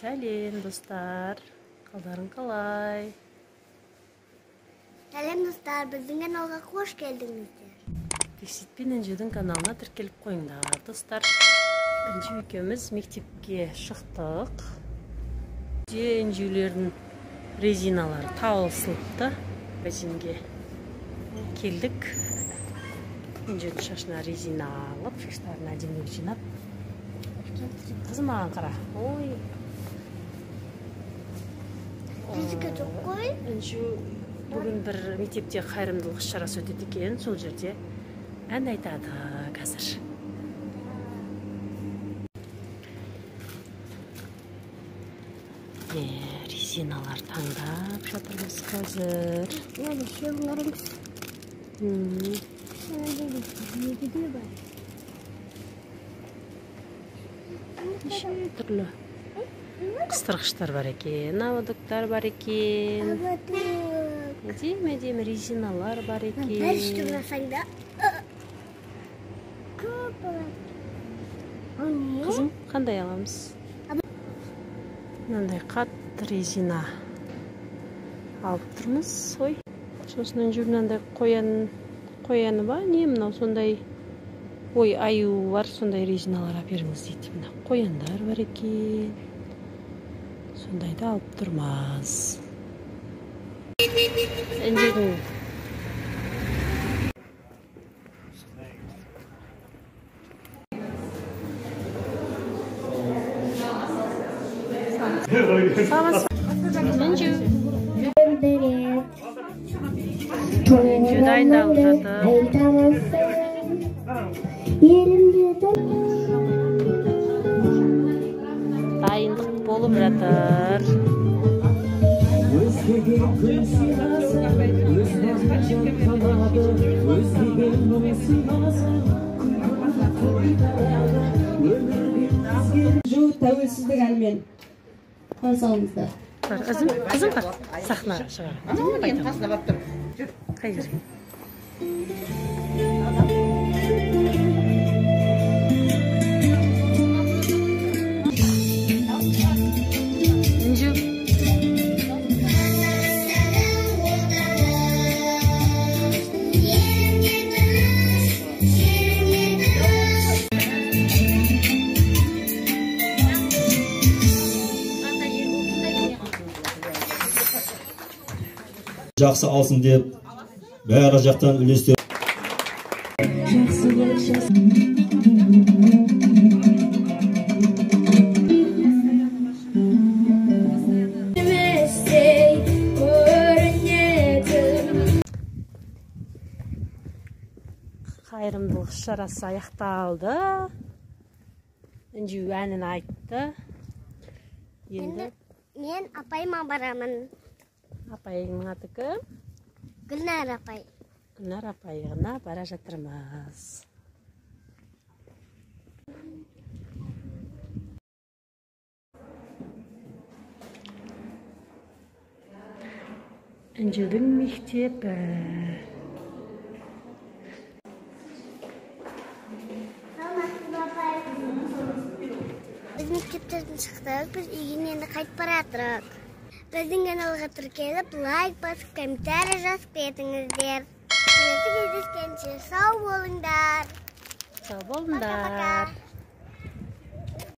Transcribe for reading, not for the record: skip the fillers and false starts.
Сәлем, достар. Қалдарың қалай? Сәлем, достар. Біздің каналға қош келдіңіздер. Бексит пен Інжудің каналына тіркеліп қойыңдар, достар. Інжу екеуміз мектепке шықтық. Інжулердің резиналары таусылыпты. Магазинге келдік. Інжудің шашына резина алып, шаштарын әдемі жинап. Қызым маған қара. Ой. Біздікі жоқ қой. Інжу бүгін бір мектепте қайырымдылық шарасы өтеді екен, сол жерде ән айтады қазір. Резиналар таңдап жатырмыз қазір. Мені шеуңарыңыз. Неше түрлі қыстырғыштар бар екен, наводоктар бар екен. Әдемі резиналар бар екен. Бір үстігінасаң да көп болады. Қызым, қандай аламыз? Мынандай қатты резина алып тұрмыз. Ой, сосын жүр мынандай қояны ба? Не мынау сондай? Ой, аю бар, сондай резиналар аперіңіз дейді. Мына қояндар бар екен. Сондайды алып тұрмыз. Інжудің Інжу дайындалып жатыр. Дайындық болып жатыр. Тәуелсіздік әнімен қарсы алыңыздар. Қызым бар, сахна шығар. Қай жерге? Жақсы алсын деп, бәрі жақтан үлестер. Қайырымдылық шарасы аяқталды. Інжу әнін айтты. Енді Мен апайыма барамын. апайыңның аты кім? Гүлнар апай. Гүлнар апайығына бара жатырмыз. Інжудің мектебі. Біз мектептерден шықтық, біз үйге енді қайтып бара жатырмыз. Біздің каналға тіркеліп, лайк басып, комментарий жазып кетіңіздер. Келесі кездескенше сау болыңдар. Сау болыңдар.